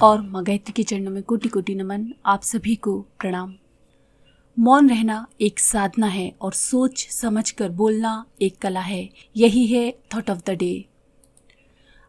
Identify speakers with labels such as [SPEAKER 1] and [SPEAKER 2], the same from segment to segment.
[SPEAKER 1] और माँ गायत्री के चरणों में कोटि कोटि नमन। आप सभी को प्रणाम। मौन रहना एक साधना है और सोच समझकर बोलना एक कला है। यही है थॉट ऑफ द डे।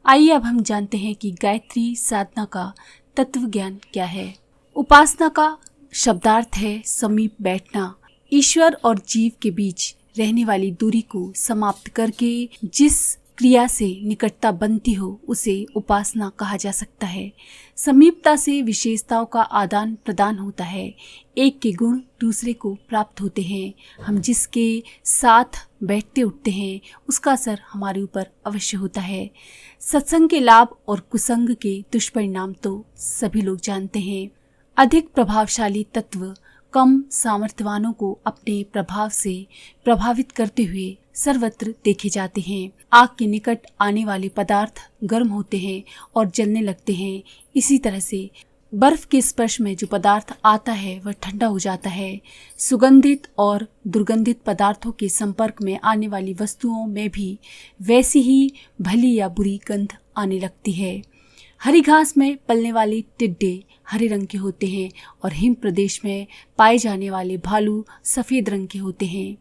[SPEAKER 1] आइए अब हम जानते हैं कि गायत्री साधना का तत्व ज्ञान क्या है। उपासना का शब्दार्थ है समीप बैठना। ईश्वर और जीव के बीच रहने वाली दूरी को समाप्त करके जिस क्रिया से निकटता बनती हो उसे उपासना कहा जा सकता है। समीपता से विशेषताओं का आदान प्रदान होता है। एक के गुण दूसरे को प्राप्त होते हैं। हम जिसके साथ बैठते उठते हैं उसका असर हमारे ऊपर अवश्य होता है। सत्संग के लाभ और कुसंग के दुष्परिणाम तो सभी लोग जानते हैं। अधिक प्रभावशाली तत्व कम सामर्थ्यवानों को अपने प्रभाव से प्रभावित करते हुए सर्वत्र देखे जाते हैं। आग के निकट आने वाले पदार्थ गर्म होते हैं और जलने लगते हैं। इसी तरह से बर्फ के स्पर्श में जो पदार्थ आता है वह ठंडा हो जाता है। सुगंधित और दुर्गंधित पदार्थों के संपर्क में आने वाली वस्तुओं में भी वैसी ही भली या बुरी गंध आने लगती है। हरी घास में पलने वाले टिड्डे हरे रंग के होते हैं और हिम प्रदेश में पाए जाने वाले भालू सफेद रंग के होते हैं।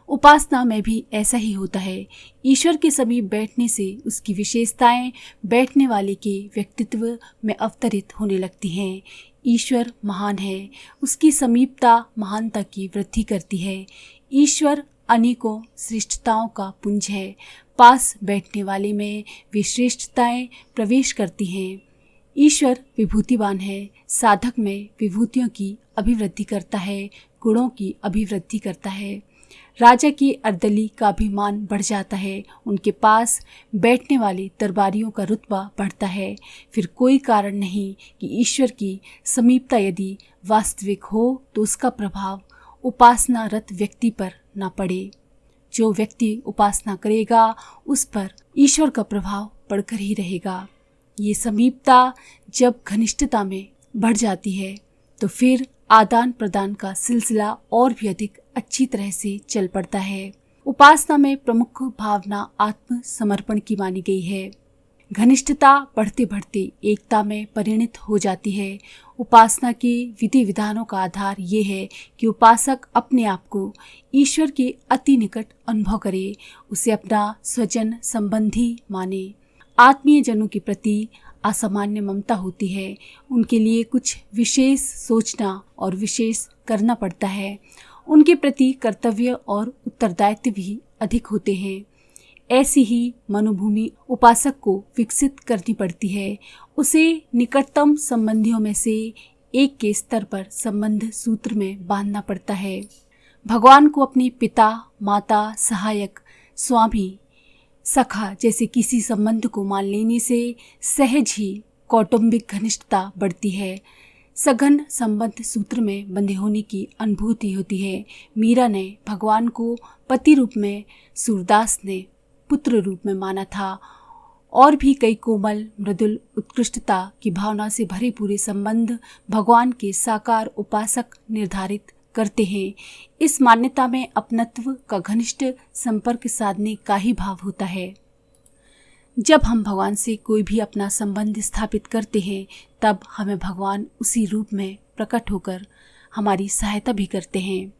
[SPEAKER 1] उपासना में भी ऐसा ही होता है। ईश्वर के समीप बैठने से उसकी विशेषताएं बैठने वाले के व्यक्तित्व में अवतरित होने लगती हैं। ईश्वर महान है, उसकी समीपता महानता की वृद्धि करती है। ईश्वर अनेकों श्रेष्ठताओं का पुंज है। पास बैठने वाले में वे श्रेष्ठताएं प्रवेश करती हैं। ईश्वर विभूतिवान है, साधक में विभूतियों की अभिवृद्धि करता है, गुणों की अभिवृद्धि करता है। राजा की अर्दली का अभिमान बढ़ जाता है, उनके पास बैठने वाले दरबारियों का रुतबा बढ़ता है। फिर कोई कारण नहीं कि ईश्वर की समीपता यदि वास्तविक हो तो उसका प्रभाव उपासनारत व्यक्ति पर न पड़े। जो व्यक्ति उपासना करेगा उस पर ईश्वर का प्रभाव पड़कर ही रहेगा। ये समीपता जब घनिष्ठता में बढ़ जाती है तो फिर आदान प्रदान का सिलसिला और भी अधिक अच्छी तरह से चल पड़ता है। उपासना में प्रमुख भावना आत्म समर्पण की मानी गई है। घनिष्ठता बढ़ते बढ़ते एकता में परिणत हो जाती है। उपासना के विधि विधानों का आधार ये है कि उपासक अपने आप को ईश्वर के अति निकट अनुभव करे, उसे अपना स्वजन संबंधी माने। आत्मीय जनों के प्रति असामान्य ममता होती है। उनके लिए कुछ विशेष सोचना और विशेष करना पड़ता है। उनके प्रति कर्तव्य और उत्तरदायित्व भी अधिक होते हैं। ऐसी ही मनोभूमि उपासक को विकसित करनी पड़ती है। उसे निकटतम संबंधियों में से एक के स्तर पर संबंध सूत्र में बांधना पड़ता है। भगवान को अपने पिता, माता, सहायक, स्वामी, सखा जैसे किसी संबंध को मान लेने से सहज ही कौटुंबिक घनिष्ठता बढ़ती है। सघन संबंध सूत्र में बंधे होने की अनुभूति होती है। मीरा ने भगवान को पति रूप में, सूरदास ने पुत्र रूप में माना था। और भी कई कोमल मृदुल उत्कृष्टता की भावना से भरे पूरे संबंध भगवान के साकार उपासक निर्धारित करते हैं। इस मान्यता में अपनत्व का घनिष्ठ संपर्क साधने का ही भाव होता है। जब हम भगवान से कोई भी अपना संबंध स्थापित करते हैं तब हमें भगवान उसी रूप में प्रकट होकर हमारी सहायता भी करते हैं।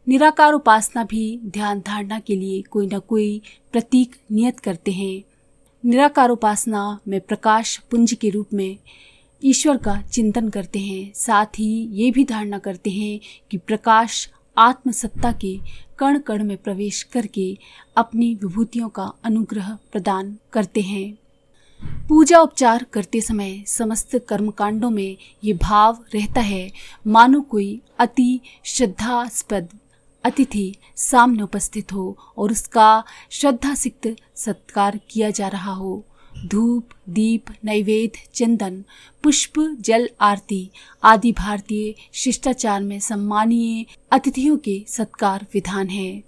[SPEAKER 1] निराकार उपासना भी ध्यान धारणा के लिए कोई न कोई प्रतीक नियत करते हैं। निराकार उपासना में प्रकाश पुंज के रूप में ईश्वर का चिंतन करते हैं। साथ ही ये भी धारणा करते हैं कि प्रकाश आत्मसत्ता के कण कण में प्रवेश करके अपनी विभूतियों का अनुग्रह प्रदान करते हैं। पूजा उपचार करते समय समस्त कर्मकांडों में ये भाव रहता है मानो कोई अति श्रद्धास्पद अतिथि सामने उपस्थित हो और उसका श्रद्धासिक्त सत्कार किया जा रहा हो। धूप, दीप, नैवेद्य, चंदन, पुष्प, जल आरती आदि भारतीय शिष्टाचार में सम्मानीय अतिथियों के सत्कार विधान है।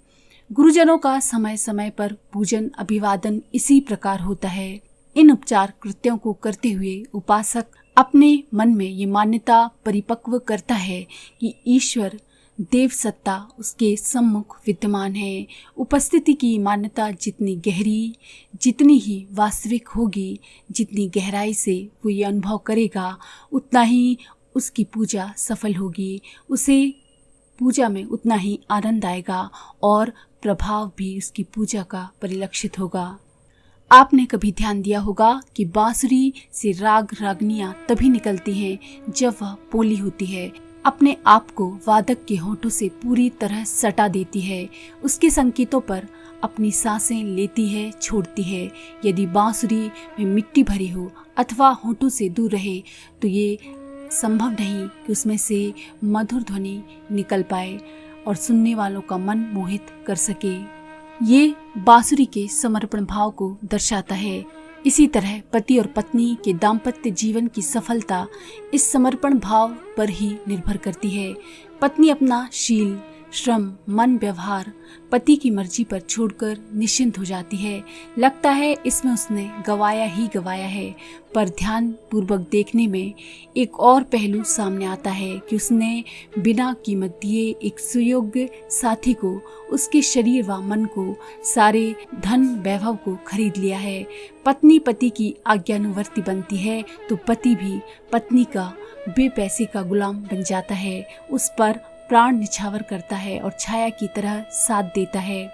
[SPEAKER 1] गुरुजनों का समय समय पर पूजन अभिवादन इसी प्रकार होता है। इन उपचार कृत्यों को करते हुए उपासक अपने मन में ये मान्यता परिपक्व करता है कि ईश्वर देव सत्ता उसके सम्मुख विद्यमान है। उपस्थिति की मान्यता जितनी गहरी, जितनी ही वास्तविक होगी, जितनी गहराई से वो ये अनुभव करेगा, उतना ही उसकी पूजा सफल होगी। उसे पूजा में उतना ही आनंद आएगा और प्रभाव भी उसकी पूजा का परिलक्षित होगा। आपने कभी ध्यान दिया होगा कि बांसुरी से राग रागनियां तभी निकलती हैं जब वह पोली होती है, अपने आप को वादक के होठों से पूरी तरह सटा देती है, उसके संकेतों पर अपनी सांसें लेती है, छोड़ती है। यदि बांसुरी में मिट्टी भरी हो अथवा होठों से दूर रहे तो ये संभव नहीं कि उसमें से मधुर ध्वनि निकल पाए और सुनने वालों का मन मोहित कर सके। ये बांसुरी के समर्पण भाव को दर्शाता है। इसी तरह पति और पत्नी के दाम्पत्य जीवन की सफलता इस समर्पण भाव पर ही निर्भर करती है। पत्नी अपना शील, श्रम, मन, व्यवहार पति की मर्जी पर छोड़कर निश्चिंत हो जाती है। लगता है इसमें उसने गवाया ही गवाया है, पर ध्यान पूर्वक देखने में एक और पहलू सामने आता है कि उसने बिना कीमत दिए एक सुयोग्य साथी को, उसके शरीर व मन को, सारे धन वैभव को खरीद लिया है। पत्नी पति की आज्ञानुवर्ती बनती है तो पति भी पत्नी का बेपैसे का गुलाम बन जाता है, उस पर प्राण निछावर करता है और छाया की तरह साथ देता है।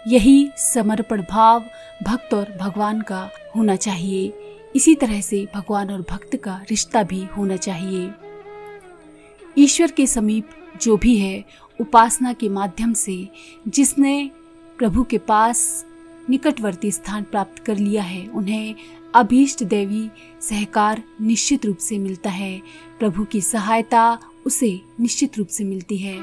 [SPEAKER 1] यही समर्पण भाव भक्त और भगवान का होना चाहिए। इसी तरह से भगवान और भक्त का रिश्ता भी होना चाहिए। ईश्वर के समीप जो भी है, उपासना के माध्यम से जिसने प्रभु के पास निकटवर्ती स्थान प्राप्त कर लिया है, उन्हें अभीष्ट देवी सहकार निश्चित रूप से मिलता है। प्रभु की सहायता उसे निश्चित रूप से मिलती है।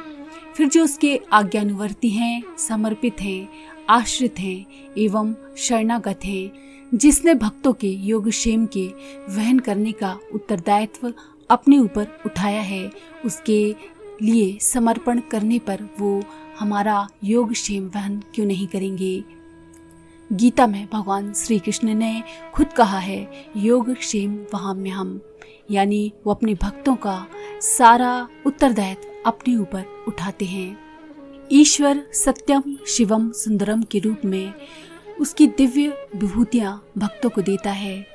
[SPEAKER 1] फिर जो उसके आज्ञानुवर्ती हैं, समर्पित हैं, आश्रित हैं एवं शरणागत हैं, जिसने भक्तों के योगक्षेम के वहन करने का उत्तरदायित्व अपने ऊपर उठाया है, उसके लिए समर्पण करने पर वो हमारा योगक्षेम वहन क्यों नहीं करेंगे। गीता में भगवान श्री कृष्ण ने खुद कहा है, योगक्षेम वहाम्यहम्, यानी वो अपने भक्तों का सारा उत्तरदायित्व अपने ऊपर उठाते हैं। ईश्वर सत्यम शिवम सुंदरम के रूप में उसकी दिव्य विभूतियां भक्तों को देता है।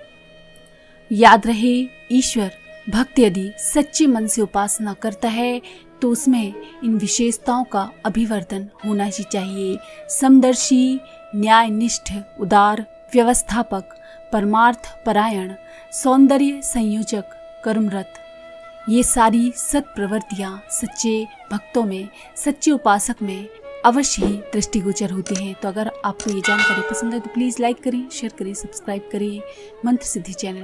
[SPEAKER 1] याद रहे, ईश्वर भक्त यदि सच्चे मन से उपासना करता है तो उसमें इन विशेषताओं का अभिवर्धन होना ही चाहिए। समदर्शी, न्यायनिष्ठ, उदार, व्यवस्थापक, परमार्थ परायण, सौंदर्य संयोजक, कर्मरत, ये सारी सत प्रवृत्तियाँ सच्चे भक्तों में, सच्चे उपासक में अवश्य ही दृष्टिगोचर होते हैं। तो अगर आपको ये जानकारी पसंद है तो प्लीज़ लाइक करें, शेयर करें, सब्सक्राइब करें मंत्र सिद्धि चैनल।